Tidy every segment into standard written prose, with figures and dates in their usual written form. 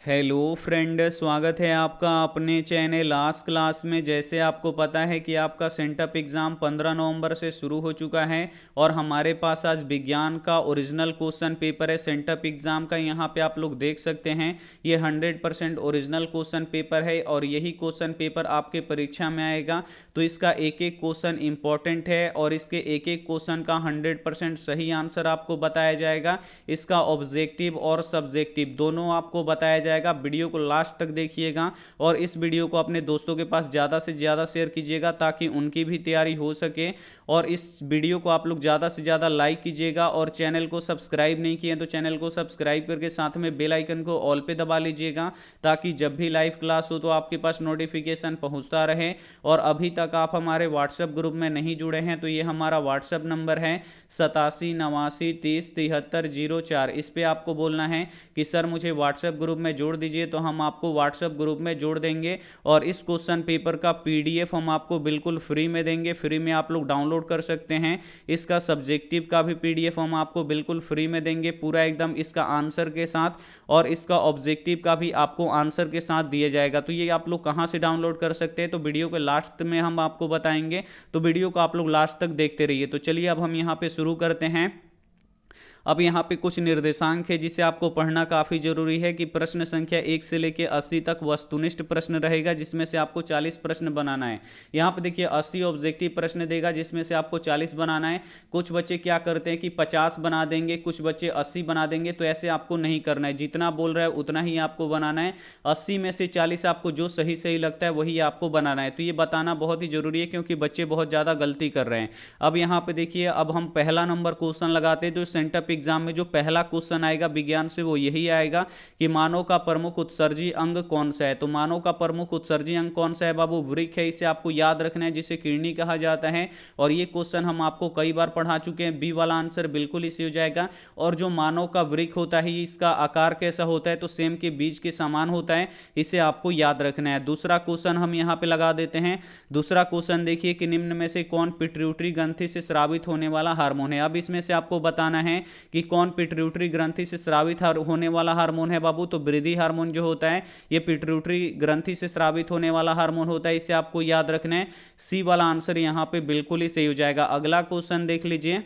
Hello friend, स्वागत है आपका अपने चैनल लास्ट क्लास में। जैसे आपको पता है कि आपका सेंटअप एग्ज़ाम 15 नवंबर से शुरू हो चुका है और हमारे पास आज विज्ञान का ओरिजिनल क्वेश्चन पेपर है सेंटअप एग्ज़ाम का। यहाँ पे आप लोग देख सकते हैं ये 100% ओरिजिनल क्वेश्चन पेपर है और यही क्वेश्चन पेपर आपके परीक्षा में आएगा। तो इसका एक एक क्वेश्चन इंपॉर्टेंट है और इसके एक एक क्वेश्चन का 100% सही आंसर आपको बताया जाएगा। इसका ऑब्जेक्टिव और सब्जेक्टिव दोनों आपको बताया जाएगा। वीडियो को लास्ट तक देखिएगा और इस वीडियो को अपने दोस्तों के पास ज़्यादा से ज़्यादा शेयर कीजिएगा ताकि उनकी भी तैयारी हो सके। और इस वीडियो को आप लोग ज़्यादा से ज़्यादा लाइक कीजिएगा और चैनल को सब्सक्राइब नहीं किए तो चैनल को सब्सक्राइब करके साथ में बेल आइकन को ऑल पे दबा लीजिएगा ताकि जब भी लाइव क्लास हो तो आपके पास नोटिफिकेशन पहुंचता रहे। और अभी तक आप हमारे व्हाट्सएप ग्रुप में नहीं जुड़े हैं तो ये हमारा व्हाट्सएप नंबर है 8789307304। इस पर आपको बोलना है कि सर मुझे व्हाट्सएप ग्रुप में जोड़ दीजिए तो हम आपको व्हाट्सएप ग्रुप में जोड़ देंगे। और इस क्वेश्चन पेपर का पीडीएफ हम आपको बिल्कुल फ्री में देंगे, फ्री में आप लोग डाउनलोड कर सकते हैं। इसका सब्जेक्टिव का भी पीडीएफ हम आपको बिल्कुल फ्री में देंगे, पूरा एकदम इसका आंसर के साथ, और इसका ऑब्जेक्टिव का भी आपको आंसर के साथ दिया जाएगा। तो ये आप लोग कहां से डाउनलोड कर सकते हैं तो वीडियो के लास्ट में हम आपको बताएंगे, तो वीडियो को आप लोग लास्ट तक देखते रहिए। तो चलिए अब हम यहां पे शुरू करते हैं। अब यहाँ पे कुछ निर्देशांक है जिसे आपको पढ़ना काफ़ी जरूरी है कि प्रश्न संख्या 1 से लेकर 80 तक वस्तुनिष्ठ प्रश्न रहेगा जिसमें से आपको 40 प्रश्न बनाना है। यहाँ पे देखिए 80 ऑब्जेक्टिव प्रश्न देगा जिसमें से आपको 40 बनाना है। कुछ बच्चे क्या करते हैं कि 50 बना देंगे, कुछ बच्चे 80 बना देंगे, तो ऐसे आपको नहीं करना है। जितना बोल रहा है उतना ही आपको बनाना है। 80 में से 40 आपको जो सही सही लगता है वही आपको बनाना है। तो ये बताना बहुत ही जरूरी है क्योंकि बच्चे बहुत ज़्यादा गलती कर रहे हैं। अब यहाँ पे देखिए अब हम पहला नंबर क्वेश्चन लगाते हैं। जो सेंटअप एग्जाम में जो पहला क्वेश्चन आएगा विज्ञान से वो यही आएगा कि मानव का प्रमुख उत्सर्जी अंग कौन सा है। तो मानव का प्रमुख उत्सर्जी अंग कौन सा है बाबू? वृक्क है। इसे आपको याद रखना है जिसे किडनी कहा जाता है। और ये क्वेश्चन हम आपको कई बार पढ़ा चुके हैं। बी वाला आंसर बिल्कुल इसी हो जाएगा। और जो मानव का वृक्क होता है इसका आकार कैसा होता है? तो सेम के बीज के समान होता है, इसे आपको याद रखना है। दूसरा क्वेश्चन हम यहां पे लगा देते हैं। दूसरा क्वेश्चन देखिए कि निम्न में से कौन पिट्यूटरी ग्रंथि से स्रावित होने वाला हार्मोन है। अब इसमें से आपको बताना है कि कौन पिट्यूटरी ग्रंथि से स्रावित होने वाला हार्मोन है बाबू। तो वृद्धि हार्मोन जो होता है ये पिट्यूटरी ग्रंथि से स्रावित होने वाला हार्मोन होता है, इसे आपको याद रखना है। सी वाला आंसर यहां पे बिल्कुल ही सही हो जाएगा। अगला क्वेश्चन देख लीजिए।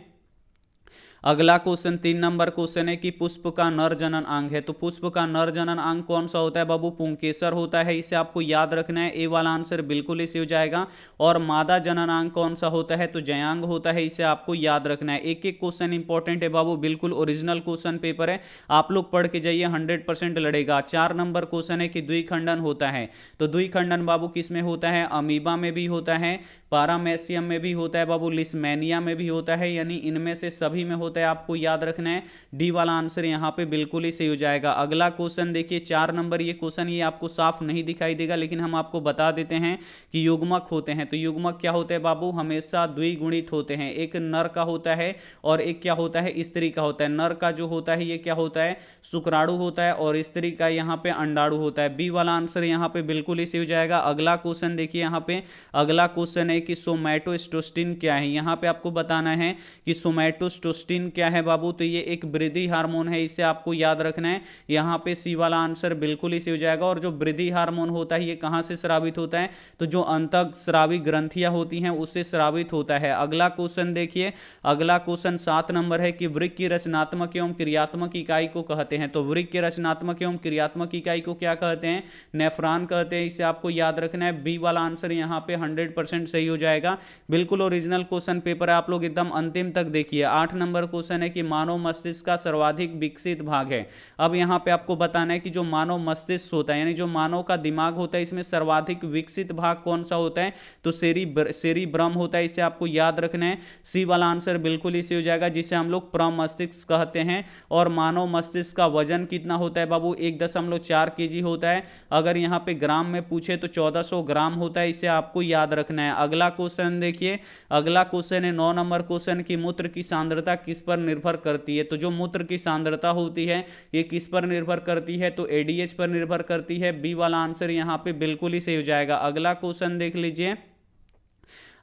अगला क्वेश्चन 3 नंबर क्वेश्चन है कि पुष्प का नर जनन अंग है। तो पुष्प का नर जनन अंग कौन सा होता है बाबू? पुंकेसर होता है, इसे आपको याद रखना है। ए वाला आंसर बिल्कुल इसे हो जाएगा। और मादा जनन अंग कौन सा होता है? तो जयांग होता है, इसे आपको याद रखना है। एक एक क्वेश्चन इंपॉर्टेंट है बाबू, बिल्कुल ओरिजिनल क्वेश्चन पेपर है, आप लोग पढ़ के जाइए, 100% लड़ेगा। 4 नंबर क्वेश्चन है कि द्विखंडन होता है। तो द्विखंडन बाबू किस में होता है? अमीबा में भी होता है, पारामेसियम में भी होता है बाबू, लिस्मेनिया में भी होता है, यानी इनमें से सभी में होता है, आपको याद रखना है। डी वाला आंसर यहां पे बिल्कुल ही सही हो जाएगा। अगला क्वेश्चन देखिए 4 नंबर। ये क्वेश्चन ये आपको साफ नहीं दिखाई देगा लेकिन हम आपको बता देते हैं कि युग्मक होते हैं। तो युग्मक क्या होते हैं बाबू? हमेशा द्विगुणित होते हैं। एक नर का होता है और एक क्या होता है? स्त्री का होता है। नर का जो होता है ये क्या होता है? शुक्राणु होता है और स्त्री का यहाँ पे अंडाणु होता है। बी वाला आंसर यहाँ पे बिल्कुल ही सही हो जाएगा। अगला क्वेश्चन देखिए यहाँ पे। अगला क्वेश्चन है कि सोमैटोस्टेस्टिन क्या है। यहाँ पे आपको बताना है कि सोमैटोस्टेस्टिन क्या है बाबू। तो ये एक वृद्धि हार्मोन है, इसे आपको याद रखना है। यहाँ पे सी वाला आंसर बिल्कुल ही सही हो जाएगा। और जो वृद्धि हार्मोन होता है ये कहाँ से स्रावित होता है? तो जो अंतःस्रावी ग्रंथियां होती हैं उससे स्रावित होता है। अगला क्वेश्चन देखिए। अगला क्वेश्चन 7 नंबर है कि वृक्क की रचनात्मक एवं क्रियात्मक इकाई को कहते हैं। तो वृक्क की रचनात्मक एवं क्रियात्मक इकाई को क्या कहते हैं? नेफ्रॉन कहते हैं, इसे आपको याद रखना है। बी वाला आंसर यहाँ पे 100% सही हो जाएगा। बिल्कुल ओरिजिनल क्वेश्चन पेपर है, आप लोग एकदम अंतिम तक देखिए। 8 नंबर क्वेश्चन है कि मानव मस्तिष्क का सर्वाधिक विकसित भाग है। अब यहाँ पे आपको बताना है कि जो मानव मस्तिष्क होता है यानी जो मानव का दिमाग होता है इसमें सर्वाधिक विकसित भाग कौन सा होता है? तो सेरिब्रम होता है, इसे आपको याद रखना है। सी वाला आंसर बिल्कुल इसे हो जाएगा जिसे हम लोग प्रम मस्तिष्क कहते हैं। और मानव मस्तिष्क का वजन कितना होता है बाबू? 1.4 kg होता है। अगर यहाँ पे ग्राम में पूछे तो 1400 ग्राम होता है, इसे आपको याद रखना है। अगला क्वेश्चन देखिए। अगला क्वेश्चन है 9 नंबर क्वेश्चन की मूत्र की सांद्रता किस पर निर्भर करती है। तो जो मूत्र की सांद्रता होती है ये किस पर निर्भर करती है? तो एडीएच पर निर्भर करती है। बी वाला आंसर यहाँ पे बिल्कुल ही सही हो जाएगा। अगला क्वेश्चन देख लीजिए।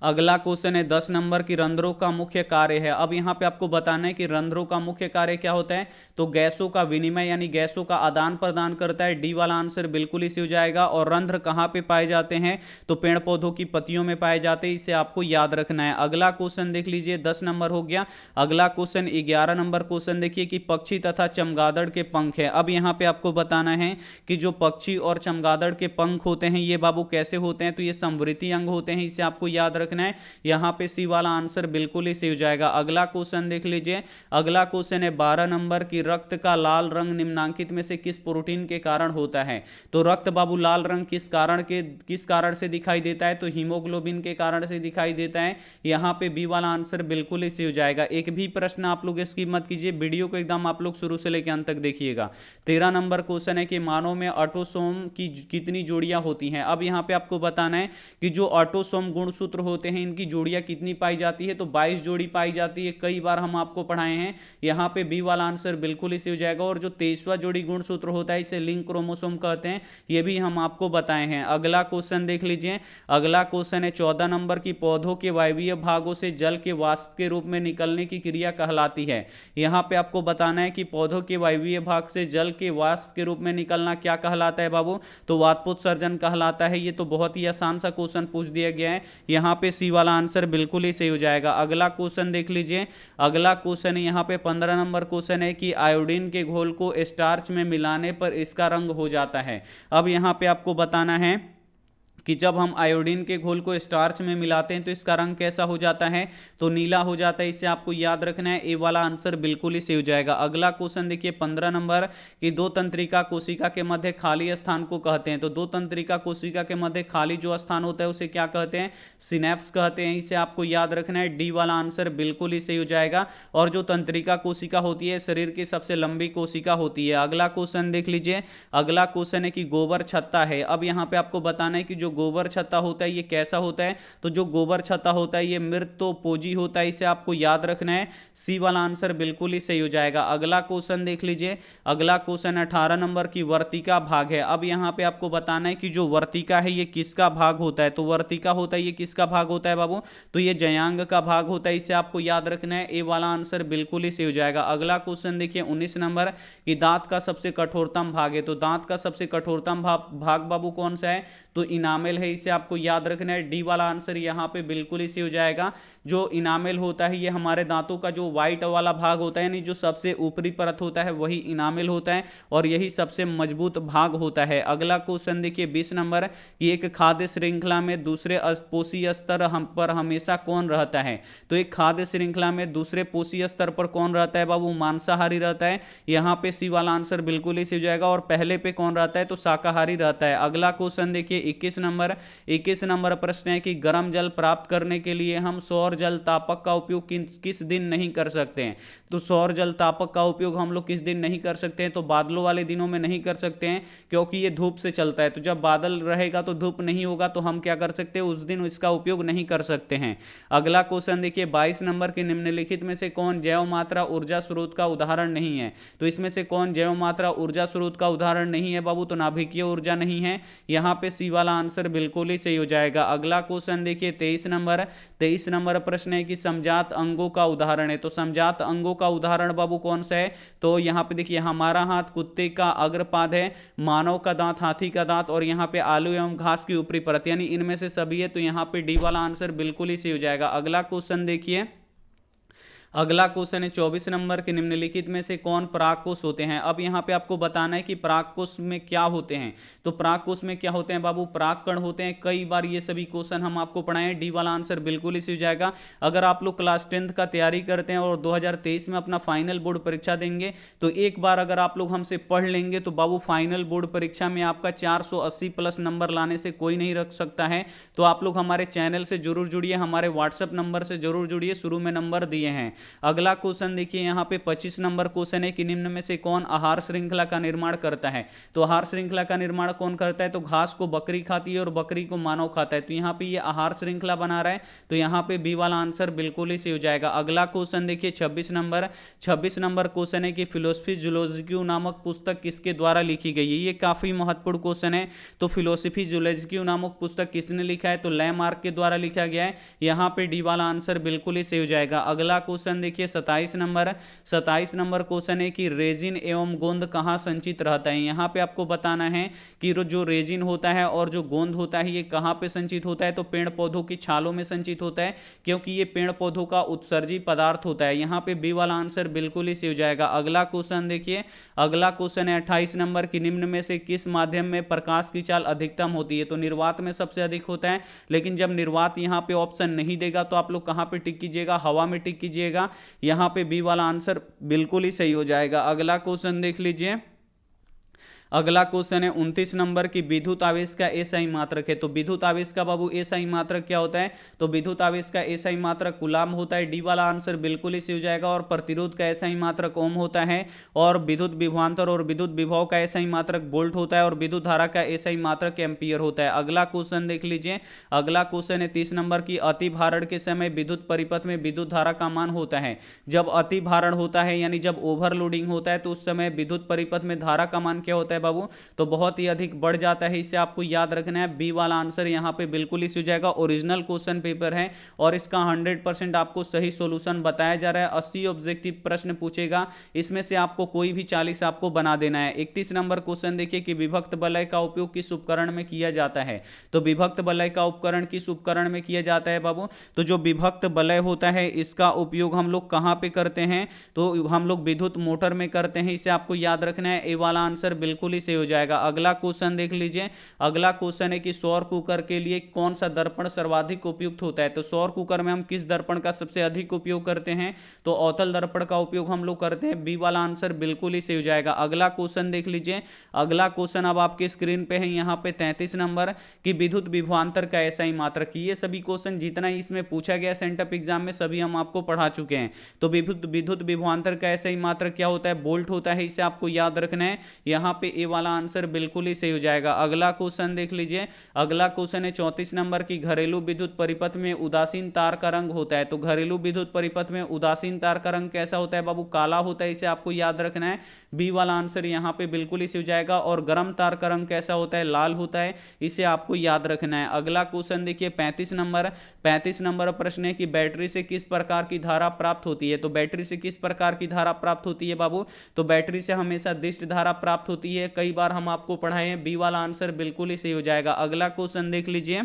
अगला क्वेश्चन है 10 नंबर की रंध्रों का मुख्य कार्य है। अब यहां पे आपको बताना है कि रंध्रों का मुख्य कार्य क्या होता है, तो गैसों का विनिमय यानी गैसों का आदान प्रदान करता है। डी वाला आंसर बिल्कुल इसी हो जाएगा। और रंध्र कहां पे पाए जाते हैं, तो पेड़ पौधों की पत्तियों में पाए जाते हैं, इसे आपको याद रखना है। अगला क्वेश्चन देख लीजिए, 10 नंबर हो गया। अगला क्वेश्चन 11 नंबर क्वेश्चन देखिए कि पक्षी तथा चमगादड़ के पंख है। अब यहां पे आपको बताना है कि जो पक्षी और चमगादड़ के पंख होते हैं ये बाबू कैसे होते हैं, तो ये संवृत्ति अंग होते हैं, इसे आपको याद रखना है। यहां पे सी वाला आंसर बिल्कुल ही सही हो जाएगा। अगला क्वेश्चन देख लीजिए। अगला क्वेश्चन है 12 नंबर की रक्त का लाल रंग निम्नांकित में से किस प्रोटीन के कारण होता है। तो रक्त बाबू लाल रंग किस कारण से दिखाई देता है, तो हीमोग्लोबिन के कारण से दिखाई देता है। यहां पे बी वाला आंसर बिल्कुल ही सही हो जाएगा। एक भी प्रश्न आप लोग स्किप मत कीजिए, वीडियो को एकदम आप लोग शुरू से लेकर अंत तक देखिएगा। 13 नंबर क्वेश्चन है कि मानव में ऑटोसोम की कितनी जोड़ियां होती हैं। अब यहां पे आपको बताना है कि जो ऑटोसोम गुणसूत्र होते हैं इनकी जोड़ियां कितनी पाई जाती है, तो 22 जोड़ी पाई जाती है। कई बार हम आपको पढ़ाए हैं। यहां पे बी वाला आंसर बिल्कुल ही सही हो जाएगा। और जो 23वां जोड़ी गुणसूत्र होता है इसे लिंक क्रोमोसोम कहते हैं, ये भी हम आपको बताए हैं। अगला क्वेश्चन देख लीजिए। अगला क्वेश्चन है 14 नंबर की पौधों के वायवीय भागों से जल के वाष्प के रूप में निकलने की क्रिया कहलाती है। यहां पे आपको बताना है कि पौधों के वायवीय भाग से जल के वाष्प के रूप में निकलना क्या कहलाता है बाबू, तो वाष्पोत्सर्जन कहलाता है। ये तो बहुत ही आसान सा क्वेश्चन पूछ दिया गया है। यहां पे सी वाला आंसर बिल्कुल ही सही हो जाएगा। अगला क्वेश्चन देख लीजिए। अगला क्वेश्चन यहां पे 15 नंबर क्वेश्चन है कि आयोडीन के घोल को स्टार्च में मिलाने पर इसका रंग हो जाता है। अब यहां पे आपको बताना है कि जब हम आयोडीन के घोल को स्टार्च में मिलाते हैं तो इसका रंग कैसा हो जाता है, तो नीला हो जाता है। इसे आपको याद रखना है। ए वाला आंसर बिल्कुल ही सही हो जाएगा। अगला क्वेश्चन देखिए 15 नंबर कि दो तंत्रिका कोशिका के मध्य खाली स्थान को कहते हैं। तो दो तंत्रिका कोशिका के मध्य खाली जो स्थान होता है उसे क्या कहते हैं, सिनेप्स कहते हैं। इसे आपको याद रखना है। डी वाला आंसर बिल्कुल ही सही हो जाएगा। और जो तंत्रिका कोशिका होती है शरीर की सबसे लंबी कोशिका होती है। अगला क्वेश्चन देख लीजिए। अगला क्वेश्चन है कि गोबर छत्ता है। अब यहां पे आपको बताना है कि जो गोबर छत्ता होता है ये कैसा होता है, तो जो गोबर छत्ता होता है ये मृतोपयोगी होता है। इसे आपको याद रखना है। सी वाला आंसर बिल्कुल ही सही हो जाएगा। अगला क्वेश्चन देख लीजिए। अगला क्वेश्चन 18 नंबर की वर्तिका भाग है। अब यहां पे आपको बताना है कि जो वर्तिका है ये किसका भाग होता है, तो वर्तिका होता है ये किसका भाग होता है बाबू, तो ये जयांग का भाग होता है। इसे आपको याद रखना है। ए वाला आंसर बिल्कुल ही सही हो जाएगा। अगला क्वेश्चन देखिए 19 नंबर कि दांत का सबसे कठोरतम भाग है। तो दांत का सबसे कठोरतम भाग बाबू कौन सा है, तो इनामेल है। इसे आपको याद रखना है। डी वाला आंसर यहां पे बिल्कुल ही सही हो जाएगा। जो इनामेल होता है ये हमारे दांतों का जो व्हाइट वाला भाग होता है, यानी जो सबसे ऊपरी परत होता है वही इनामेल होता है और यही सबसे मजबूत भाग होता है। अगला क्वेश्चन देखिए 20 नंबर कि एक खाद्य श्रृंखला में दूसरे पोषीय स्तर पर हमेशा कौन रहता है। तो एक खाद्य श्रृंखला में दूसरे पोषीय स्तर पर कौन रहता है बाबू, मांसाहारी रहता है। यहां पे सी वाला आंसर बिल्कुल ही सही हो जाएगा। और पहले पे कौन रहता है, तो शाकाहारी रहता है। अगला क्वेश्चन देखिए 21 नंबर प्रश्न है कि गर्म जल प्राप्त करने के लिए हम सौर जल तापक का उपयोग किस दिन नहीं कर सकते हैं। तो सौर जल तापक का उपयोग हम लोग किस दिन नहीं कर सकते हैं, तो बादलों वाले दिनों में नहीं कर सकते हैं क्योंकि ये धूप से चलता है। तो जब बादल रहेगा तो धूप नहीं होगा, तो हम क्या कर सकते हैं, उस दिन इसका उपयोग नहीं कर सकते हैं। अगला क्वेश्चन देखिए 22 नंबर के निम्नलिखित में से कौन जैव मात्रा ऊर्जा स्रोत का उदाहरण नहीं है। तो इसमें से कौन जैव मात्रा ऊर्जा स्रोत का उदाहरण नहीं है बाबू, तो नाभिकीय ऊर्जा नहीं है। यहां पे सी वाला आंसर बिल्कुल ही सही हो जाएगा। अगला क्वेश्चन देखिए 23 नंबर प्रश्न है कि समजात अंगों का उदाहरण है। तो समजात अंगों का उदाहरण बाबू कौन सा है, तो यहां पे देखिए हमारा हाथ, कुत्ते का अग्रपाद है, मानव का दांत, हाथी का दांत और यहां पे आलू एवं घास की ऊपरी परत, यानी इनमें से सभी है। तो यहां पे डी वाला आंसर बिल्कुल ही सही हो जाएगा। अगला क्वेश्चन देखिए। अगला क्वेश्चन है 24 नंबर के निम्नलिखित में से कौन परागकोश होते हैं। अब यहां पे आपको बताना है कि परागकोश में क्या होते हैं। तो परागकोश में क्या होते हैं बाबू, परागकण होते हैं। कई बार ये सभी क्वेश्चन हम आपको पढ़ाएं। डी वाला आंसर बिल्कुल इसी हो जाएगा। अगर आप लोग क्लास 10th का तैयारी करते हैं और 2023 में अपना फाइनल बोर्ड परीक्षा देंगे तो एक बार अगर आप लोग हमसे पढ़ लेंगे तो बाबू फाइनल बोर्ड परीक्षा में आपका 480 प्लस नंबर लाने से कोई नहीं रख सकता है। तो आप लोग हमारे चैनल से जरूर जुड़िए, हमारे व्हाट्सएप नंबर से जरूर जुड़िए, शुरू में नंबर दिए हैं। अगला क्वेश्चन देखिए यहाँ पे 25 नंबर क्वेश्चन है कि निम्न में से कौन आहार श्रृंखला का निर्माण करता है। तो आहार श्रृंखला का निर्माण कौन करता है, तो घास को बकरी खाती है और बकरी को मानव खाता है। तो यहाँ पे ये आहार श्रृंखला बना रहा है, तो यहाँ पे बी वाला आंसर बिल्कुल ही सही हो जाएगा। अगला क्वेश्चन देखिए 26 नंबर क्वेश्चन है कि फिलोसफी जूलॉजिक्यू नामक पुस्तक किसके द्वारा लिखी गई है। ये काफी महत्वपूर्ण क्वेश्चन है। तो फिलोसफी जूलॉजिक्यू नामक पुस्तक किसने लिखा है, तो लैमार्क के द्वारा लिखा गया है। यहाँ पे डी वाला आंसर बिल्कुल ही सही हो जाएगा। अगला क्वेश्चन देखिए 27 नंबर क्वेश्चन है कि रेजिन एवं गोंद कहाँ संचित रहता है। यहाँ पे आपको बताना है कि जो रेजिन होता है और जो गोंद होता है ये कहाँ पे संचित होता है, तो पेड़ पौधों की छालों में संचित होता है, क्योंकि ये पेड़ पौधों का उत्सर्जी पदार्थ होता है। यहाँ पे बी वाला आंसर बिल्कुल ही सही हो जाएगा। अगला क्वेश्चन देखिए, अगला क्वेश्चन है 28 नंबर की निम्न में से किस माध्यम में प्रकाश की चाल अधिकतम होती है। तो निर्वात में सबसे अधिक होता है, लेकिन जब निर्वात यहाँ पे ऑप्शन नहीं देगा तो आप लोग कहाँ पे टिक कीजिएगा, हवा में टिक कीजिएगा। यहाँ पे बी वाला आंसर बिल्कुल ही सही हो जाएगा। अगला क्वेश्चन देख लीजिए, अगला क्वेश्चन है 29 नंबर की विद्युत आवेश का एसआई मात्रक है। तो विद्युत आवेश का बाबू एसआई मात्रक क्या होता है, तो विद्युत आवेश का एसआई मात्रक कूलाम होता है। डी वाला आंसर बिल्कुल ही सही हो जाएगा। और प्रतिरोध का एसआई मात्रक ओम होता है, और विद्युत विभवांतर और विद्युत विभव का एसआई मात्रक वोल्ट होता है, और विद्युत धारा का एसआई मात्रक एम्पियर होता है। अगला क्वेश्चन देख लीजिए, अगला क्वेश्चन है 30 नंबर की अति भारण के समय विद्युत परिपथ में विद्युत धारा का मान होता है। जब अति भारण होता है यानी जब ओवरलोडिंग होता है तो उस समय विद्युत परिपथ में धारा का मान क्या होता है बाबू, तो बहुत ही अधिक बढ़ जाता है। इसे आपको याद रखना है। बी वाला आंसर यहां पे बिल्कुल ही हो जाएगा। ओरिजिनल क्वेश्चन पेपर है और इसका 100% आपको सही सॉल्यूशन बताया जा रहा है। 80 ऑब्जेक्टिव प्रश्न पूछेगा, इसमें से आपको कोई भी 40 आपको बना देना है। 31 नंबर क्वेश्चन देखिए कि विभक्त वलय का उपयोग किस उपकरण में किया जाता है। तो विभक्त वलय का उपकरण किस उपकरण में किया जाता है बाबू, तो जो विभक्त वलय होता है इसका उपयोग हम लोग कहां पे करते हैं, तो हम लोग विद्युत मोटर में करते हैं। इसे आपको याद रखना है। ए वाला आंसर बिल्कुल ही सही हो जाएगा। अगला क्वेश्चन देख लीजिए, अगला क्वेश्चन है कि सौर कुकर के लिए कौन सा दर्पण सर्वाधिक उपयुक्त होता है। तो सौर कुकर में हम किस दर्पण का सबसे अधिक उपयोग करते हैं, तो अवतल दर्पण का उपयोग हम लोग करते हैं। बी वाला आंसर बिल्कुल ही सही हो जाएगा। अगला क्वेश्चन देख लीजिए, अगला क्वेश्चन अब आपके स्क्रीन पे है यहाँ पे 33 नंबर की विद्युत विभवांतर का एसआई मात्रक। ये सभी क्वेश्चन जितना इसमें पूछा गया सेंटअप एग्जाम में सभी हम आपको पढ़ा चुके हैं। तो विद्युत विभवांतर का एसआई मात्रक क्या होता है, वोल्ट होता है। इसे आपको याद रखना है। यहाँ पे ए वाला आंसर बिल्कुल ही सही हो जाएगा। अगला क्वेश्चन देख लीजिए, अगला क्वेश्चन है 34 नंबर की घरेलू विद्युत परिपथ में उदासीन तार का रंग होता है। तो घरेलू विद्युत परिपथ में उदासीन तार का रंग कैसा होता है बाबू, काला होता है। इसे आपको याद रखना है। बी वाला आंसर यहाँ पे बिल्कुल ही सही हो जाएगा। और गर्म तार का रंग कैसा होता है, लाल होता है। इसे आपको याद रखना है। अगला क्वेश्चन देखिए 35 नंबर प्रश्न है कि बैटरी से किस प्रकार की धारा प्राप्त होती है। तो बैटरी से किस प्रकार की धारा प्राप्त होती है बाबू, तो बैटरी से हमेशा दिष्ट धारा प्राप्त होती है। कई बार हम आपको पढ़ाए हैं। बी वाला आंसर बिल्कुल ही सही हो जाएगा। अगला क्वेश्चन देख लीजिए,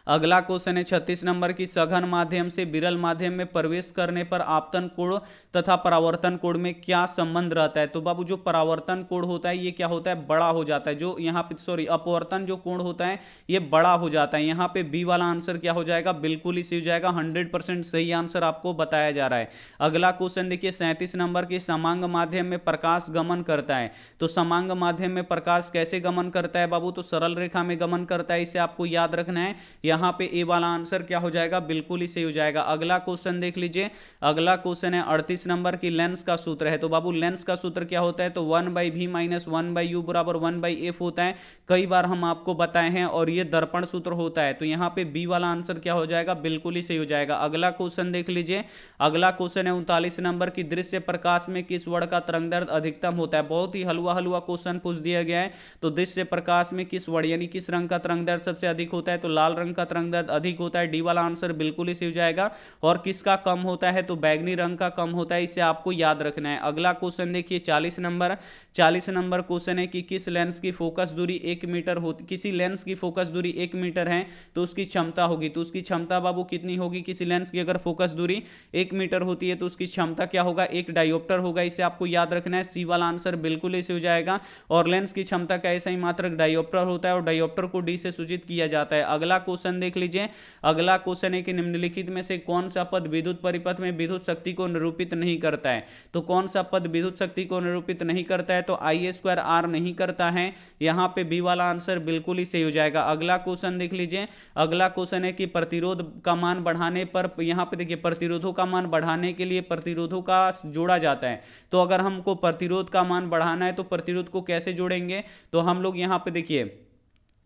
अगला क्वेश्चन है 36 नंबर की सघन माध्यम से विरल माध्यम में प्रवेश करने पर आपतन कोण तथा परावर्तन कोण में क्या संबंध रहता है। तो बाबू जो परावर्तन कोण होता है ये क्या होता है, बड़ा हो जाता है। जो यहाँ पे अपवर्तन जो कोण होता है ये बड़ा हो जाता है। यहाँ पे बी वाला आंसर क्या हो जाएगा, बिल्कुल ही सही हो जाएगा। 100% सही आंसर आपको बताया जा रहा है। अगला क्वेश्चन देखिए 37 नंबर की समांग माध्यम में प्रकाश गमन करता है। तो समांग माध्यम में प्रकाश कैसे गमन करता है बाबू, तो सरल रेखा में गमन करता है। इसे आपको याद रखना है। यहां पे ए वाला आंसर क्या हो जाएगा, बिल्कुल ही सही हो जाएगा। अगला क्वेश्चन देख लीजिए, अगला क्वेश्चन है 38 नंबर की लेंस का सूत्र है। तो बाबू लेंस का सूत्र क्या होता है, तो 1/v - 1/u बराबर 1/f होता है। कई बार हम आपको बताए हैं और ये दर्पण सूत्र होता है। तो यहाँ पे बी वाला आंसर क्या हो जाएगा, बिल्कुल ही सही हो जाएगा। अगला क्वेश्चन देख लीजिए, अगला क्वेश्चन है 39 नंबर की दृश्य प्रकाश में किस वर्ण का तरंगदैर्ध्य अधिकतम होता है। बहुत ही हलवा क्वेश्चन पूछ दिया गया है। तो दृश्य प्रकाश में किस वर्ण यानी किस रंग का तरंगदैर्ध्य सबसे अधिक होता है, तो लाल रंग का तरंगदैर्ध्य अधिक होता है। डी वाला आंसर बिल्कुल ही सही हो जाएगा। और किसका कम होता है, तो बैगनी रंग का कम होता है। इसे आपको याद रखना है। अगला क्वेश्चन देखिए 40 नंबर क्वेश्चन है कि किस लेंस की फोकस दूरी 1 मीटर होती, किसी लेंस की फोकस दूरी 1 मीटर है तो उसकी क्षमता होगी। तो उसकी क्षमता बाबू कितनी होगी, किसी लेंस की अगर फोकस दूरी 1 मीटर होती है तो उसकी क्षमता क्या होगा, 1 डायोप्टर होगा। इसे आपको याद रखना है। सी वाला आंसर बिल्कुल ही सही हो जाएगा। और लेंस की क्षमता का ऐसा ही मात्रक डायोप्टर होता है और डायोप्टर को डी से सूचित किया जाता है। अगला क्वेश्चन क्वेश्चन देख लीजिए। अगला क्वेश्चन है कि निम्नलिखित में से कौन सा पद विद्युत परिपथ में विद्युत शक्ति को निरूपित नहीं करता है। तो कौन सा पद विद्युत शक्ति को निरूपित नहीं करता है, तो I² नहीं करता है। यहां पे बी वाला आंसर बिल्कुल ही सही हो जाएगा। अगला क्वेश्चन देख लीजिए। अगला क्वेश्चन है कि प्रतिरोध का मान बढ़ाने पर, यहां पे देखिए प्रतिरोधों का मान बढ़ाने के लिए प्रतिरोधों का जोड़ा जाता है। तो अगर हमको प्रतिरोध का मान बढ़ाना है तो प्रतिरोध को कैसे जोड़ेंगे, तो हम लोग यहां पे देखिए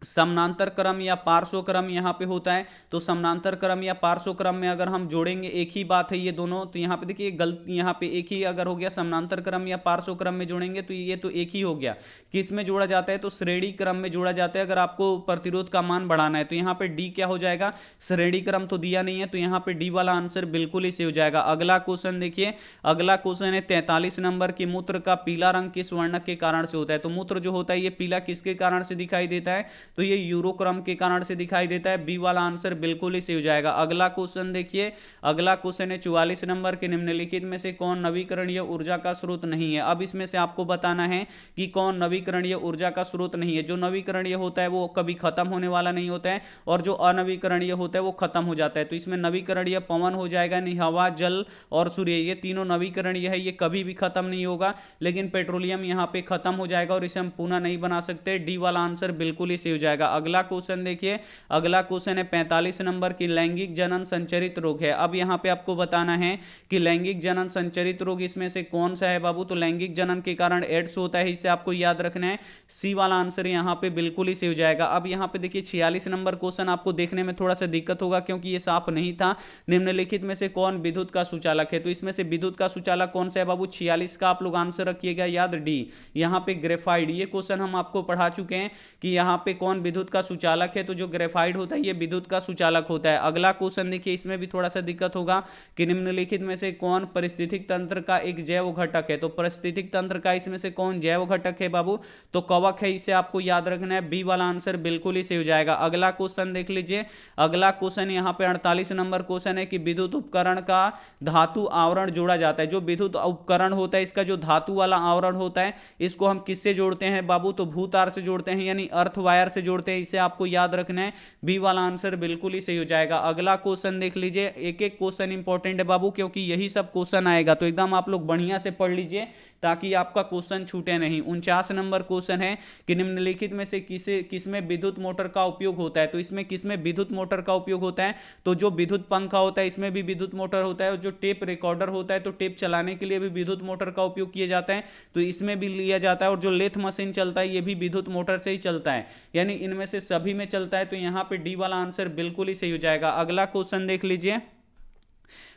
समानांतर क्रम या पार्श्व क्रम यहां पे होता है। तो समानांतर क्रम या पार्श्व क्रम में अगर हम जोड़ेंगे, एक ही बात है ये दोनों, तो यहां पे देखिए गलत, यहां पे एक ही अगर हो गया, समानांतर क्रम या पार्श्व क्रम में जोड़ेंगे तो ये तो एक ही हो गया। किस में जोड़ा जाता है, तो श्रेणी क्रम में जोड़ा जाता है। अगर आपको प्रतिरोध का मान बढ़ाना है तो यहाँ पे डी क्या हो जाएगा, श्रेणी क्रम तो दिया नहीं है, तो यहाँ पे डी वाला आंसर बिल्कुल ही सही हो जाएगा। अगला क्वेश्चन देखिए। अगला क्वेश्चन है 43 नंबर की, मूत्र का पीला रंग किस वर्णक के कारण से होता है। तो मूत्र जो होता है ये पीला किसके कारण से दिखाई देता है, तो ये यूरोक्रम के कारण से दिखाई देता है। बी वाला आंसर बिल्कुल ही सही हो जाएगा। अगला क्वेश्चन देखिए। अगला क्वेश्चन है 44 नंबर के, निम्नलिखित में से कौन नवीकरणीय ऊर्जा का स्रोत नहीं है। अब इसमें से आपको बताना है कि कौन नवीकरणीय ऊर्जा का स्रोत नहीं है। जो नवीकरणीय होता है वो कभी खत्म होने वाला नहीं होता है, और जो अनवीकरणीय होता है वो खत्म हो जाता है। तो इसमें नवीकरणीय पवन हो जाएगा, यानी हवा, जल और सूर्य, ये तीनों नवीकरणीय है, ये कभी भी खत्म नहीं होगा। लेकिन पेट्रोलियम यहाँ पे खत्म हो जाएगा और इसे हम पुनः नहीं बना सकते। डी वाला आंसर बिल्कुल ही सही हो जाएगा। अगला क्वेश्चन देखिए। अगला क्वेश्चन है 45 नंबर की, लैंगिक जनन संचरित रोग है। अब यहाँ पे आपको बताना है कि लैंगिक जनन संचरित रोग इसमें से कौन सा है बाबू। तो लैंगिक जनन के कारण एड्स होता है, इसे आपको याद रखना है। सी वाला आंसर यहाँ पे बिल्कुल ही सही हो जाएगा। अब यहाँ पे देखिए 46 नंबर क्वेश्चन आपको देखने में थोड़ा सा दिक्कत होगा क्योंकि ये साफ नहीं था। निम्नलिखित में से कौन विद्युत का सुचालक है। तो इसमें से विद्युत का सुचालक कौन सा है बाबू, 46 का आप लोग आंसर रखिएगा याद, डी। यहाँ पे ग्रेफाइड, ये क्वेश्चन हम आपको पढ़ा चुके हैं कि यहाँ पे कौन विद्युत का सुचालक है। तो जो ग्रेफाइड होता है ये विद्युत का सुचालक होता है। अगला क्वेश्चन देखिए, इसमें भी थोड़ा सा दिक्कत होगा कि निम्नलिखित में से कौन पारिस्थितिक तंत्र का एक जैव घटक है। तो पारिस्थितिक तंत्र का इसमें से कौन जैव घटक है बाबू, तो कवक है, इसे आपको याद रखना है। बी वाला आंसर बिल्कुल ही सही हो जाएगा। अगला क्वेश्चन देख लीजिए। अगला क्वेश्चन यहाँ पे 48 नंबर क्वेश्चन है कि विद्युत उपकरण का धातु आवरण जोड़ा जाता है। जो विद्युत उपकरण होता है इसका जो धातु वाला आवरण होता है इसको हम किससे जोड़ते हैं बाबू, तो भूतार से जोड़ते हैं, यानी अर्थ वायर से जोड़ते हैं, इसे आपको याद रखना है। बी वाला आंसर बिल्कुल ही सही हो जाएगा। अगला क्वेश्चन देख लीजिए। एक एक क्वेश्चन इंपॉर्टेंट है बाबू क्योंकि यही सब क्वेश्चन आएगा, तो एकदम आप लोग बढ़िया से पढ़ लीजिए ताकि आपका क्वेश्चन छूटे नहीं। 49 नंबर क्वेश्चन है कि निम्नलिखित में से किसमें विद्युत मोटर का उपयोग होता है। तो इसमें किसमें विद्युत मोटर का उपयोग होता है, तो जो विद्युत पंखा होता है इसमें भी विद्युत मोटर होता है, और जो टेप रिकॉर्डर होता है तो टेप चलाने के लिए भी विद्युत मोटर का उपयोग किया जाता है, तो इसमें भी लिया जाता है। और जो लेथ मशीन चलता है ये भी विद्युत मोटर से ही चलता है, यानी इनमें से सभी में चलता है। तो यहाँ पे डी वाला आंसर बिल्कुल ही सही हो जाएगा। अगला क्वेश्चन देख लीजिए।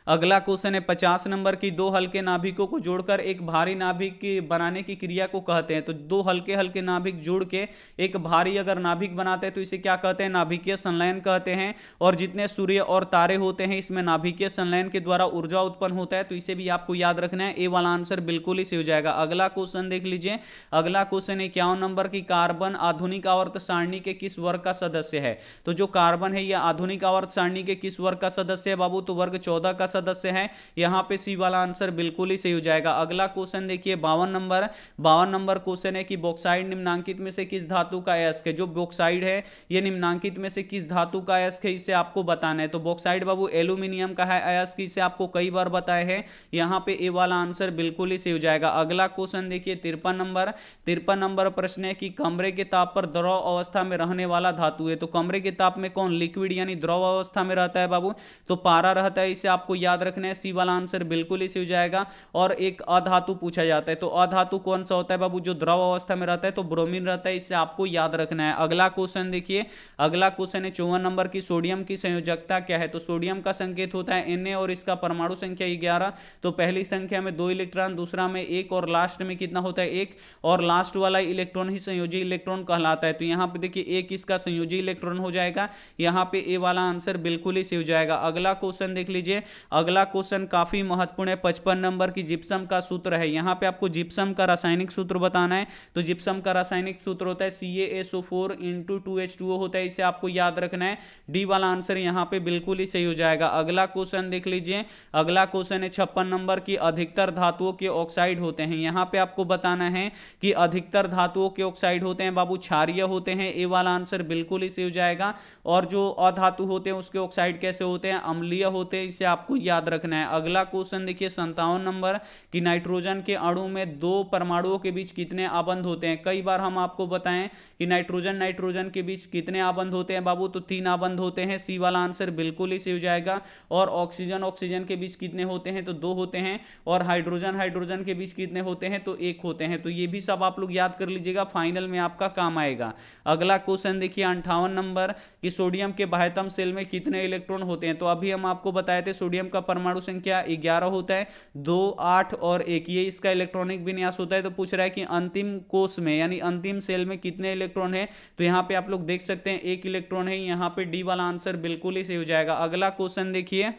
अगला क्वेश्चन है 50 नंबर की, दो हल्के नाभिकों को जोड़कर एक भारी नाभिक की बनाने की क्रिया को कहते हैं। तो दो हल्के हल्के नाभिक जोड़ के एक भारी अगर नाभिक बनाते हैं तो इसे क्या कहते हैं, नाभिकीय संलयन कहते हैं। और जितने सूर्य और तारे होते हैं इसमें नाभिकीय संलयन के द्वारा ऊर्जा उत्पन्न होता है, तो इसे भी आपको याद रखना है। ए वाला आंसर बिल्कुल ही सही हो जाएगा। अगला क्वेश्चन देख लीजिए। अगला क्वेश्चन है 51 नंबर की, कार्बन आधुनिक आवर्त सारणी के किस वर्ग का सदस्य है। तो जो कार्बन है यह आधुनिक आवर्त सारणी के किस वर्ग का सदस्य है बाबू, तो वर्ग 14 का सदस्य है। यहां पे सी वाला आंसर बिल्कुल ही सही हो जाएगा। अगला क्वेश्चन देखिए 52 नंबर क्वेश्चन है कि बॉक्साइड निम्नांकित में से किस धातु का अयस्क है। जो बॉक्साइड है ये निम्नांकित में से किस धातु का अयस्क है, इसे आपको बताना है। तो बॉक्साइड बाबू एल्यूमिनियम का है अयस्क, इसे आपको कई बार बताया है। यहां पे ए वाला आंसर बिल्कुल ही सही हो जाएगा। अगला क्वेश्चन देखिए 53 नंबर प्रश्न है कि कमरे के ताप पर द्रव अवस्था में रहने वाला धातु है। तो कमरे के ताप में कौन लिक्विड यानी द्रव अवस्था में रहता है बाबू, तो पारा रहता है, इसे आपको याद रखना है। सी वाला आंसर बिल्कुल ही सही हो जाएगा। और एक अधातु पूछा जाता है, तो अधातु कौन सा होता है बाबू, जो द्रव अवस्था में रहता है तो ब्रोमीन रहता है, इसे आपको याद रखना है। अगला क्वेश्चन देखिए। अगला क्वेश्चन है 54 नंबर की, सोडियम की संयोजकता क्या है। तो सोडियम का संकेत होता है Na और इसका परमाणु संख्या 11। तो पहली संख्या में 2 इलेक्ट्रॉन, दूसरा में 1 और लास्ट में कितना होता है 1, और लास्ट वाला इलेक्ट्रॉन ही संयोजी इलेक्ट्रॉन कहलाता है। तो यहां पे देखिए 1 इसका संयोजी इलेक्ट्रॉन हो जाएगा। यहां पे ए वाला आंसर बिल्कुल ही सही हो जाएगा। अगला क्वेश्चन देख लीजिए। अगला क्वेश्चन काफी महत्वपूर्ण है, 55 नंबर की जिप्सम का सूत्र है। यहाँ पे आपको जिप्सम का रासायनिक सूत्र बताना है। तो जिप्सम का रासायनिक सूत्र होता है CaSO4 × 2H2O होता है, इसे आपको याद रखना है। डी वाला आंसर यहाँ पे बिल्कुल ही सही हो जाएगा। अगला क्वेश्चन देख लीजिए, अगला क्वेश्चन है 56 नंबर की, अधिकतर धातुओं के ऑक्साइड होते हैं। यहाँ पे आपको बताना है कि अधिकतर धातुओं के ऑक्साइड होते हैं बाबू क्षारीय होते हैं, ए वाला आंसर बिल्कुल ही सही हो जाएगा। और जो अधातु होते हैं उसके ऑक्साइड कैसे होते हैं, अम्लीय होते हैं, इसे आपको याद रखना है। अगला क्वेश्चन देखिए 57 नंबर कि नाइट्रोजन के अणु में दो परमाणुओं के बीच कितने आबंध होते हैं। कई बार हम आपको बताएं कि नाइट्रोजन के बीच कितने आबंध होते हैं बाबू, तो 3 आबंध होते हैं, सी वाला आंसर बिल्कुल ही सही हो जाएगा। और ऑक्सीजन के बीच कितने होते हैं, तो 2 होते हैं। और हाइड्रोजन के बीच कितने होते हैं, तो 1 होते हैं। तो ये भी सब आप लोग याद कर लीजिएगा, फाइनल में आपका काम आएगा। अगला क्वेश्चन देखिए 58 नंबर कि सोडियम के बाह्यतम शेल में कितने इलेक्ट्रॉन होते हैं। तो अभी हम आपको बताए थे सोडियम का परमाणु संख्या 11 होता है, 2, 8 और 1, ये इसका इलेक्ट्रॉनिक विन्यास होता है। तो पूछ रहा है कि अंतिम कोष में यानी अंतिम सेल में कितने इलेक्ट्रॉन है। तो यहाँ पे आप लोग देख सकते हैं 1 इलेक्ट्रॉन है, यहाँ पे डी वाला आंसर बिल्कुल ही सही हो जाएगा। अगला क्वेश्चन देखिए,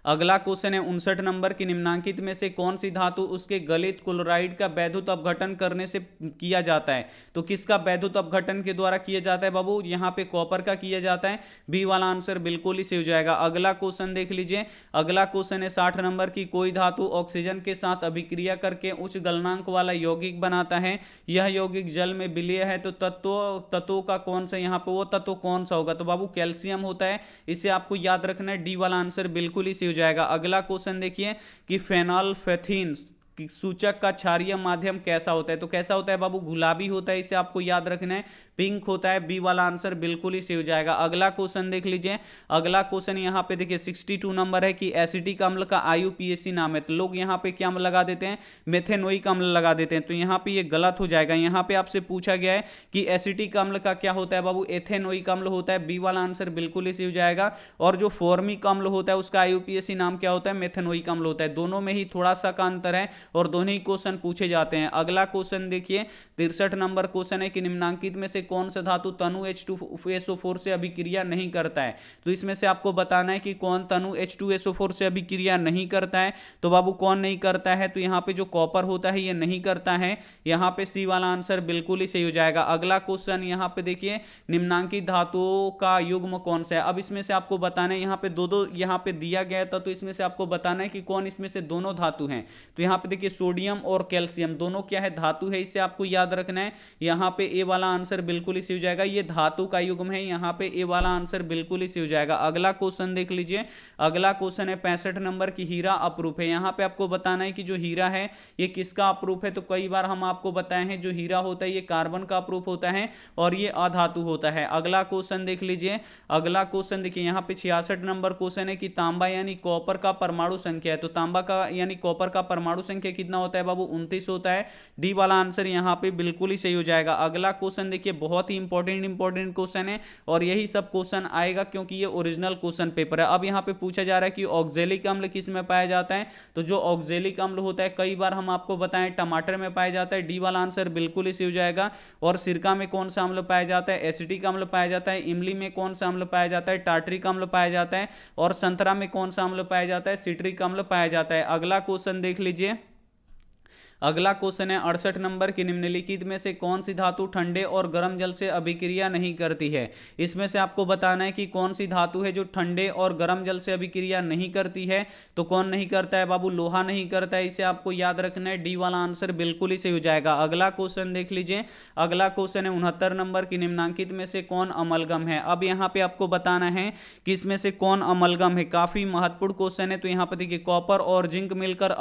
अगला क्वेश्चन है 59 नंबर की, निम्नांकित में से कौन सी धातु उसके गलित क्लोराइड का वैद्युत अपघटन करने से किया जाता है। तो किसका वैद्युत अपघटन के द्वारा किया जाता है बाबू, यहाँ पे कॉपर का किया जाता है, बी वाला आंसर बिल्कुल ही सही हो जाएगा। अगला क्वेश्चन देख लीजिए, अगला क्वेश्चन है 60 नंबर की, कोई धातु ऑक्सीजन के साथ अभिक्रिया करके उच्च गलनांक वाला यौगिक बनाता है, यह यौगिक जल में विलीय है। तो तत्वों का कौन सा, यहाँ पे वो तत्व कौन सा होगा, तो बाबू कैल्शियम होता है, इसे आपको याद रखना है, डी वाला आंसर बिल्कुल ही सही जाएगा। अगला क्वेश्चन देखिए कि फेनोल्फेथीन सूचक का क्षारीय माध्यम कैसा होता है। तो कैसा होता है बाबू, गुलाबी होता है, इसे आपको याद रखना है, पिंक होता है, बी वाला आंसर बिल्कुल ही सही हो जाएगा। अगला क्वेश्चन देख लीजिए, अगला क्वेश्चन यहाँ पे देखिए 62 नंबर है कि एसिटिक अम्ल का IUPAC नाम है। तो लोग यहाँ पे क्या लगा देते हैं, मेथेनोइक अम्ल लगा देते हैं। तो यहाँ पे ये गलत हो जाएगा। यहाँ पे आपसे पूछा गया है कि एसिटिक अम्ल का क्या होता है बाबू, एथेनोइक अम्ल होता है, बी वाला आंसर बिल्कुल ही सही हो जाएगा। और जो फॉर्मिक अम्ल होता है उसका IUPAC नाम क्या होता है, मेथेनोइक अम्ल होता है। दोनों में ही थोड़ा सा का अंतर है और दोनों ही क्वेश्चन पूछे जाते हैं। अगला क्वेश्चन देखिए 63 नंबर क्वेश्चन है कि निम्नांकित में से कौन सा धातु तनु H2SO4 से अभिक्रिया नहीं करता है। तो इसमें से आपको बताना है कि कौन तनु H2SO4 से अभिक्रिया नहीं करता है। तो बाबू कौन नहीं करता है, तो यहाँ पे जो कॉपर होता है ये नहीं करता है, यहाँ पे सी वाला आंसर बिल्कुल ही सही हो जाएगा। अगला क्वेश्चन यहाँ पे देखिए, निम्नांकित धातुओं का युग्म कौन सा है। अब इसमें से आपको बताना है, यहाँ पे दो यहाँ पे दिया गया था, तो इसमें से आपको बताना है कि कौन इसमें से दोनों धातु हैं। तो यहाँ पे देखिए सोडियम और कैल्शियम दोनों क्या है, धातु है, इसे आपको याद रखना है। यहाँ पे ए वाला आंसर बिल्कुल ही सही हो जाएगा, ये धातु का युग्म है, यहाँ पे ए वाला आंसर बिल्कुल ही सही हो जाएगा। अगला क्वेश्चन देख लीजिए, अगला क्वेश्चन है 65 नंबर की, हीरा अपरूप है। यहाँ पे आपको बताना है कि जो हीरा है ये किसका अपरूप है। तो कई बार हम आपको बताए हैं जो हीरा होता है ये कार्बन का अपरूप होता है और ये अधातु होता है। अगला क्वेश्चन देख लीजिए, अगला क्वेश्चन देखिए यहाँ पे 66 नंबर क्वेश्चन है कि तांबा यानी कॉपर का परमाणु संख्या है। तो तांबा का यानी कॉपर का परमाणु संख्या कितना होता है बाबू, 29 होता है, डी वाला आंसर यहाँ पे बिल्कुल ही सही हो जाएगा। अगला क्वेश्चन देखिए बहुत ही इंपॉर्टेंट क्वेश्चन है और यही सब क्वेश्चन आएगा क्योंकि ये ओरिजिनल क्वेश्चन पेपर है। अब यहाँ पे पूछा जा रहा है कि ऑक्जेलिक अम्ल किस में पाया जाता है। तो जो ऑक्जेलिक अम्ल होता है कई बार हम आपको बताएं टमाटर में पाया जाता है, डी वाला आंसर बिल्कुल ही सही हो जाएगा। और सिरका में कौन सा अम्ल पाया जाता है, एसिटिक अम्ल पाया जाता है। इमली में कौन सा अम्ल पाया जाता है, टार्टरिक अम्ल पाया जाता है। और संतरा में कौन सा अम्ल पाया जाता है, सिट्रिक अम्ल पाया जाता है। अगला क्वेश्चन देख लीजिए, अगला क्वेश्चन है 68 नंबर की, निम्नलिखित में से कौन सी धातु ठंडे और गर्म जल से अभिक्रिया नहीं करती है। इसमें से आपको बताना है कि कौन सी धातु है जो ठंडे और गर्म जल से अभिक्रिया नहीं करती है। तो कौन नहीं करता है बाबू, लोहा नहीं करता है, इसे आपको याद रखना है, डी वाला आंसर बिल्कुल ही सही हो जाएगा। अगला क्वेश्चन देख लीजिए, अगला क्वेश्चन है 69 नंबर की, निम्नांकित में से कौन अमलगम है। अब यहाँ पे आपको बताना है कि इसमें से कौन अमलगम है, काफी महत्वपूर्ण क्वेश्चन है। तो यहाँ पे देखिए कॉपर और जिंक मिलकर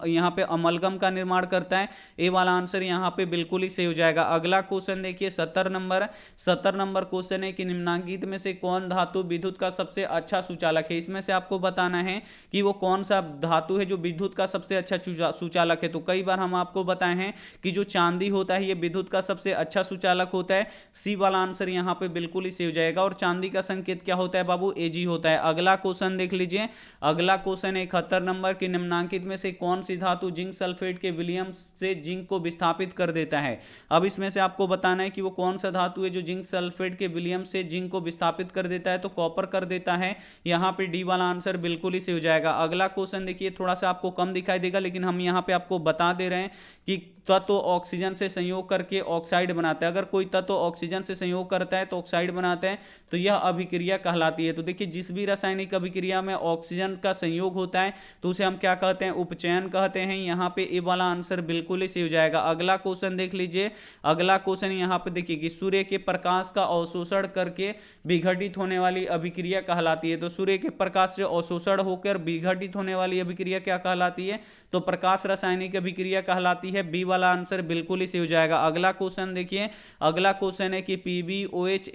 यहाँ पे अमलगम का निर्माण करता है, ए वाला आंसर यहाँ पे बिल्कुल ही सही हो जाएगा। अगला क्वेश्चन देखिए 70 नंबर क्वेश्चन है कि निम्नांकित में से कौन धातु विद्युत का सबसे अच्छा सुचालक है। इसमें से आपको बताना है कि वो कौन सा धातु है जो विद्युत का सबसे अच्छा सुचालक है। तो कई बार हम आपको बताए हैं कि जो चांदी होता है ये विद्युत का सबसे अच्छा सुचालक होता है, सी वाला आंसर यहाँ पे बिल्कुल ही सही हो जाएगा। और चांदी का संकेत क्या होता है बाबू, Ag होता है। अगला क्वेश्चन देख लीजिए, अगला क्वेश्चन है 71 नंबर की, निम्नांकित में से कौन सी धातु जिंक सल्फेट के विलयन से जिंक को विस्थापित कर देता है। अब इसमें से आपको बताना है कि वो कौन सा धातु है जो जिंक सल्फेट के विलयन से जिंक को विस्थापित कर देता है, तो कॉपर कर देता है। यहाँ पे डी वाला आंसर बिल्कुल ही सही हो जाएगा। अगला क्वेश्चन देखिए, थोड़ा सा आपको कम दिखाई देगा लेकिन हम यहाँ पे आपको बता दे रहे हैं कि तत्व ऑक्सीजन से संयोग करके ऑक्साइड बनाता है। अगर कोई तत्व ऑक्सीजन से संयोग करता है तो ऑक्साइड बनाता है, तो यह अभिक्रिया कहलाती है। तो देखिए, जिस भी रासायनिक अभिक्रिया में ऑक्सीजन का संयोग होता है तो उसे हम क्या कहते हैं, उपचयन कहते हैं। यहाँ पे ए वाला आंसर बिल्कुल ही सही हो जाएगा। अगला क्वेश्चन देख लीजिए। अगला क्वेश्चन यहाँ पे देखिए कि सूर्य के प्रकाश का अवशोषण करके विघटित होने वाली अभिक्रिया कहलाती है। तो सूर्य के प्रकाश से अवशोषण होकर विघटित होने वाली अभिक्रिया क्या कहलाती है, तो प्रकाश रासायनिक अभिक्रिया कहलाती है। बी वाला आंसर बिल्कुल ही सही हो जाएगा। अगला क्वेश्चन देखिए, अगला क्वेश्चन है कि PbOH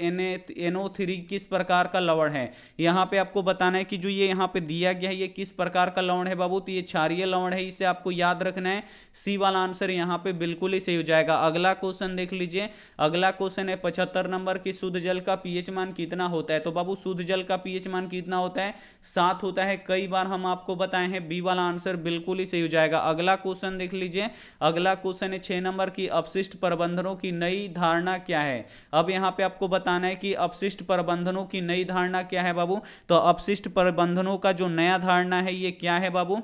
NO3 किस प्रकार का लवण है। यहाँ पे आपको बताना है कि जो ये यहाँ पे दिया गया है ये किस प्रकार का लवण है बाबू, तो ये क्षारीय लवण है, इसे आपको याद रखना है। सी वाला आंसर यहाँ पे बिल्कुल ही सही हो जाएगा। अगला क्वेश्चन देख लीजिए। अगला क्वेश्चन है 75 नंबर की, शुद्ध जल का पीएच मान कितना होता है। तो बाबू शुद्ध जल का पीएच मान कितना होता है, 7 होता है। कई बार हम आपको बताए हैं। बी वाला आंसर बिल्कुल ही सही हो जाएगा। अगला क्वेश्चन देख लीजिए। अगला क्वेश्चन है 6 नंबर की, अपशिष्ट प्रबंधनों की नई धारणा क्या है। अब यहाँ पे आपको बताना है कि अपशिष्ट प्रबंधनों की नई धारणा क्या है बाबू। तो अपशिष्ट प्रबंधनों का जो नया धारणा है ये क्या है बाबू,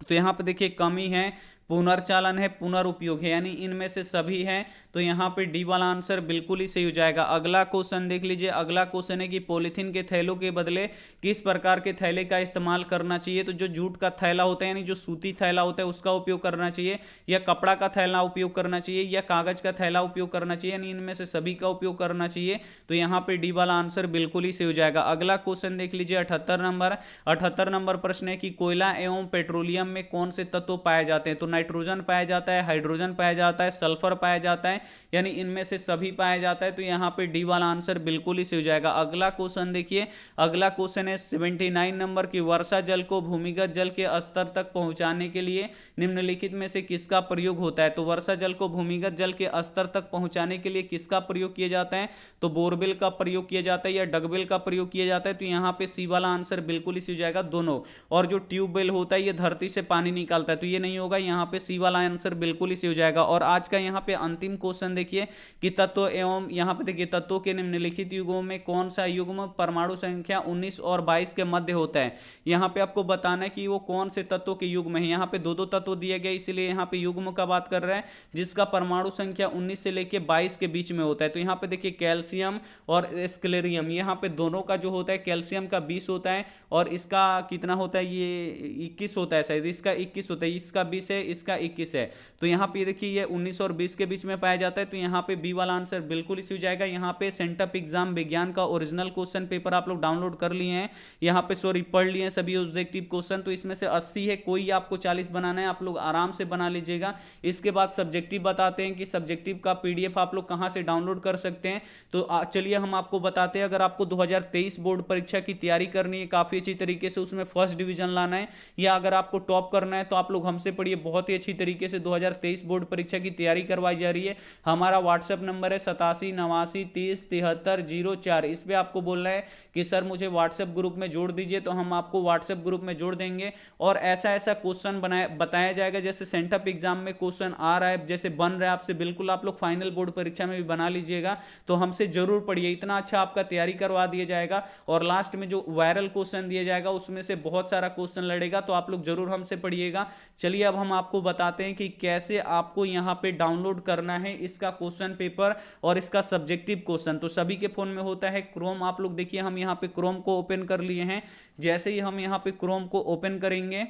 तो यहाँ पे देखिए कमी है, पुनर्चालन है, पुनरुपयोग है, यानी इनमें से सभी हैं। तो यहाँ पे डी वाला आंसर बिल्कुल ही सही हो जाएगा। अगला क्वेश्चन देख लीजिए। अगला क्वेश्चन है कि पॉलीथीन के थैलों के बदले किस प्रकार के थैले का इस्तेमाल करना चाहिए। तो जो जूट का थैला होता है यानी जो सूती थैला होता है उसका उपयोग करना चाहिए, या कपड़ा का थैला उपयोग करना चाहिए, या कागज का थैला उपयोग करना चाहिए, यानी इनमें से सभी का उपयोग करना चाहिए। तो यहाँ पे डी वाला आंसर बिल्कुल ही सही हो जाएगा। अगला क्वेश्चन देख लीजिए 78 नंबर प्रश्न है कि कोयला एवं पेट्रोलियम में कौन से तत्व पाए जाते हैं। तो नाइट्रोजन पाया जाता है, हाइड्रोजन पाया जाता है, सल्फर पाया जाता है, यानी इनमें से सभी पाया जाता है। तो यहाँ पे डी वाला आंसर बिल्कुल ही सही हो जाएगा। अगला क्वेश्चन देखिए। अगला क्वेश्चन है 79 नंबर की, वर्षा जल को भूमिगत जल के स्तर तक पहुंचाने के लिए निम्नलिखित में से किसका प्रयोग होता है। तो वर्षा जल को भूमिगत जल के स्तर तक पहुंचाने के लिए किसका प्रयोग किया जाता है, तो बोरवेल का प्रयोग किया जाता है या डगवेल का प्रयोग किया जाता है। तो यहाँ पे सी वाला आंसर बिल्कुल ही सही हो जाएगा, दोनों। और जो ट्यूबवेल होता है ये धरती से पानी निकालता है, तो ये नहीं होगा, यहाँ पे सी वाला आंसर बिल्कुल ही सही हो जाएगा। और आज का यहाँ पे अंतिम क्वेश्चन देखिए कि तत्व एवं यहाँ पे देखिए तत्वों के निम्नलिखित युग्मों में कौन सा युग्म परमाणु संख्या 19 और 22 के मध्य होता है। यहाँ पे आपको बताना है कि वो कौन से तत्वों के युग्म है। यहाँ पे दो तत्व दिए गए इसलिए यहाँ पे युग्म का बात कर रहे हैं जिसका परमाणु संख्या 19 से लेके 22 के बीच में होता है। तो यहाँ पे देखिए कैल्शियम और स्क्लेरियम, यहाँ पे दोनों का जो होता है कैल्शियम का 20 होता है और इसका कितना होता है, ये 21 होता है शायद, इसका 21 होता है, इसका 20 है, इसका 21 है। तो यहाँ पे देखिए ये 19 और 20 के बीच में पाया जाता है। तो यहाँ पे बी वाला आंसर बिल्कुल इसी हो जाएगा। यहाँ पे सेंटअप एग्जाम विज्ञान का ओरिजिनल क्वेश्चन पेपर आप लोग डाउनलोड कर लिए हैं, यहाँ पे सॉरी पढ़ लिए हैं सभी ऑब्जेक्टिव क्वेश्चन। तो इसमें से 80 है, कोई आपको 40 बनाना है, आप लोग आराम से बना लीजिएगा। इसके बाद सब्जेक्टिव बताते हैं कि सब्जेक्टिव का पीडीएफ आप लोग कहाँ से डाउनलोड कर सकते हैं। तो चलिए हम आपको बताते हैं, अगर आपको 2023 बोर्ड परीक्षा की तैयारी करनी है काफी अच्छी तरीके से, उसमें फर्स्ट डिवीजन लाना है या अगर आपको टॉप करना है तो आप लोग हमसे पढ़िए। बहुत ही अच्छी तरीके से 2023 बोर्ड परीक्षा की तैयारी करवाई जा रही है। हमारा व्हाट्सएप नंबर है 8789307304। इस पे आपको बोलना है कि सर मुझे व्हाट्सएप ग्रुप में जोड़ दीजिए, तो हम आपको व्हाट्सएप ग्रुप में जोड़ देंगे और ऐसा ऐसा क्वेश्चन बताया जाएगा जैसे सेंटअप एग्जाम में क्वेश्चन आ रहा है, जैसे बन रहा है आपसे, बिल्कुल आप लोग फाइनल बोर्ड परीक्षा में भी बना लीजिएगा। तो हमसे जरूर पढ़िए, इतना अच्छा आपका तैयारी करवा दिया जाएगा। और लास्ट में जो वायरल क्वेश्चन दिया जाएगा उसमें से बहुत सारा क्वेश्चन लड़ेगा, तो आप लोग जरूर हमसे पढ़िएगा। चलिए अब हम आपको बताते हैं कि कैसे आपको यहाँ पे डाउनलोड करना है इसका क्वेश्चन पेपर और इसका सब्जेक्टिव क्वेश्चन। तो सभी के फोन में होता है क्रोम, आप लोग देखिए हम यहाँ पे क्रोम को ओपन कर लिए हैं। जैसे ही हम यहाँ पे क्रोम को ओपन करेंगे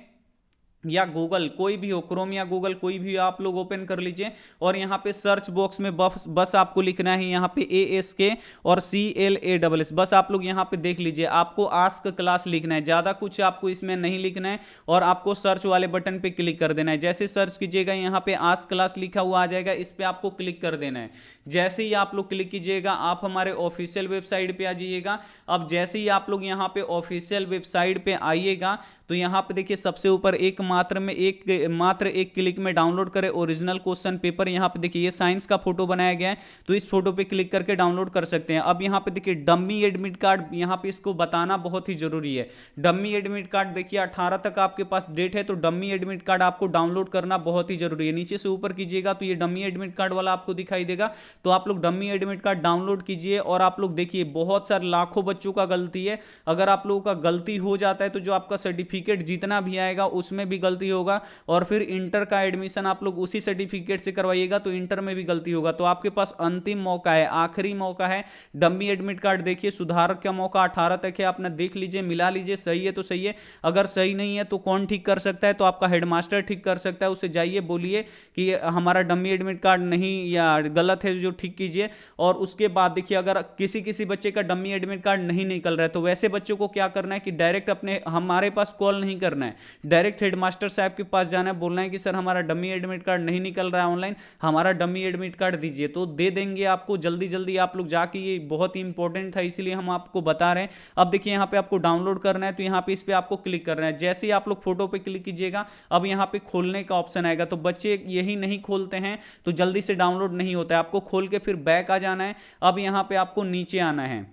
या गूगल कोई भी हो, क्रोम या गूगल कोई भी आप लोग ओपन कर लीजिए और यहाँ पे सर्च बॉक्स में बस आपको लिखना है यहाँ पे ASK और CLASS, बस आप लोग यहाँ पे देख लीजिए। आपको आस्क क्लास लिखना है, ज़्यादा कुछ आपको इसमें नहीं लिखना है और आपको सर्च वाले बटन पे क्लिक कर देना है। जैसे सर्च कीजिएगा यहाँ पे आस्क क्लास लिखा हुआ आ जाएगा, इस पर आपको क्लिक कर देना है। जैसे ही आप लोग क्लिक कीजिएगा आप हमारे ऑफिशियल वेबसाइट पे आ जाइएगा। अब जैसे ही आप लोग यहाँ पे ऑफिशियल वेबसाइट पे आइएगा तो यहाँ पे देखिए सबसे ऊपर एक मात्र एक क्लिक में डाउनलोड करें ओरिजिनल क्वेश्चन पेपर। यहाँ पे देखिए ये साइंस का फोटो बनाया गया है, तो इस फोटो पे क्लिक करके डाउनलोड कर सकते हैं। अब यहाँ पे देखिए डम्मी एडमिट कार्ड, यहाँ पे इसको बताना बहुत ही जरूरी है। डम्मी एडमिट कार्ड देखिए 18 तक आपके पास डेट है, तो डम्मी एडमिट कार्ड आपको डाउनलोड करना बहुत ही जरूरी है। नीचे से ऊपर कीजिएगा तो ये डम्मी एडमिट कार्ड वाला आपको दिखाई देगा, तो आप लोग डम्मी एडमिट कार्ड डाउनलोड कीजिए। और आप लोग देखिए बहुत सारे लाखों बच्चों का गलती है, अगर आप लोगों का गलती हो जाता है तो जो आपका सर्टिफिकेट जितना भी आएगा उसमें भी गलती होगा, और फिर इंटर का एडमिशन आप लोग उसी सर्टिफिकेट से करवाइएगा तो इंटर में भी गलती होगा। तो आपके पास अंतिम मौका है, आखिरी मौका है। डम्मी एडमिट कार्ड देखिए, सुधार का मौका 18 तक है, अपना देख लीजिए, मिला लीजिए, सही है तो सही है, अगर सही नहीं है तो कौन ठीक कर सकता है? तो आपका हेडमास्टर ठीक कर सकता है। उससे जाइए बोलिए कि हमारा डम्मी एडमिट कार्ड नहीं या गलत है, जो ठीक कीजिए। और उसके बाद देखिए अगर किसी बच्चे का डम्मी एडमिट कार्ड नहीं निकल रहा है तो वैसे बच्चों को क्या करना है कि डायरेक्ट अपने हमारे पास कॉल नहीं करना है, डायरेक्ट हेडमास्टर साहब के पास जाना है, बोलना है कि सर हमारा डम्मी एडमिट कार्ड नहीं निकल रहा है ऑनलाइन, हमारा डम्मी एडमिट कार्ड दीजिए, तो दे देंगे आपको जल्दी जल्दी। आप लोग जाके, ये बहुत ही इंपॉर्टेंट था इसलिए हम आपको बता रहे हैं। अब देखिए यहाँ पे आपको डाउनलोड करना है, तो यहाँ पे इस पे आपको क्लिक करना है। जैसे ही आप लोग फोटो पे क्लिक कीजिएगा अब यहाँ पे खोलने का ऑप्शन आएगा, तो बच्चे यही नहीं खोलते हैं तो जल्दी से डाउनलोड नहीं होता है। आपको खोल के फिर बैक आ जाना है। अब यहाँ पे आपको नीचे आना है,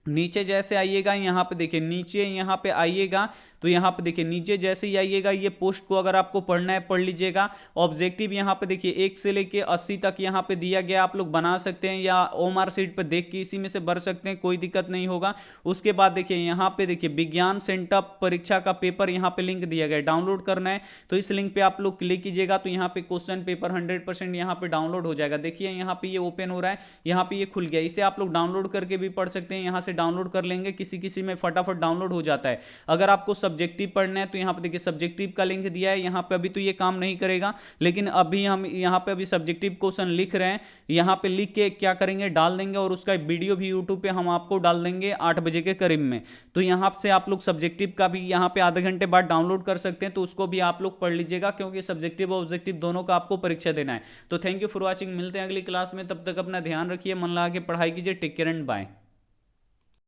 नीचे जैसे आइएगा यहाँ पे देखिए, नीचे यहाँ पे आइएगा तो यहाँ पे देखिए नीचे जैसे ही आइएगा ये पोस्ट को अगर आपको पढ़ना है पढ़ लीजिएगा। ऑब्जेक्टिव यहाँ पे देखिए 1 से लेके 80 तक यहाँ पे दिया गया, आप लोग बना सकते हैं या ओएमआर शीट पे देख के इसी में से भर सकते हैं, कोई दिक्कत नहीं होगा। उसके बाद देखिए यहाँ पे देखिए विज्ञान सेंटअप परीक्षा का पेपर यहाँ पे लिंक दिया गया है, डाउनलोड करना है तो इस लिंक पे आप लोग क्लिक कीजिएगा तो यहाँ पे क्वेश्चन पेपर 100% यहाँ पे डाउनलोड हो जाएगा। देखिए यहाँ पे ये ओपन हो रहा है, यहाँ पे ये खुल गया, इसे आप लोग डाउनलोड करके भी पढ़ सकते हैं, यहाँ से डाउनलोड कर लेंगे, किसी में फटाफट डाउनलोड हो जाता है। अगर आपको सब्जेक्टिव पढ़ना है तो यहाँ पे देखिए सब्जेक्टिव का लिंक दिया है, यहाँ पे अभी तो ये काम नहीं करेगा, लेकिन अभी हम यहाँ पे अभी सब्जेक्टिव क्वेश्चन लिख रहे हैं, यहाँ पे लिख के क्या करेंगे डाल देंगे, और उसका वीडियो भी यूट्यूब पे हम आपको डाल देंगे 8 बजे के करीब में। तो यहाँ से आप लोग सब्जेक्टिव का भी यहाँ पे आधे घंटे बाद डाउनलोड कर सकते हैं, तो उसको भी आप लोग पढ़ लीजिएगा क्योंकि सब्जेक्टिव और ऑब्जेक्टिव दोनों का आपको परीक्षा देना है। तो थैंक यू फॉर वॉचिंग, मिलते हैं अगली क्लास में, तब तक अपना ध्यान रखिए, मन लगा के पढ़ाई कीजिए, टेक केयर एंड बाय।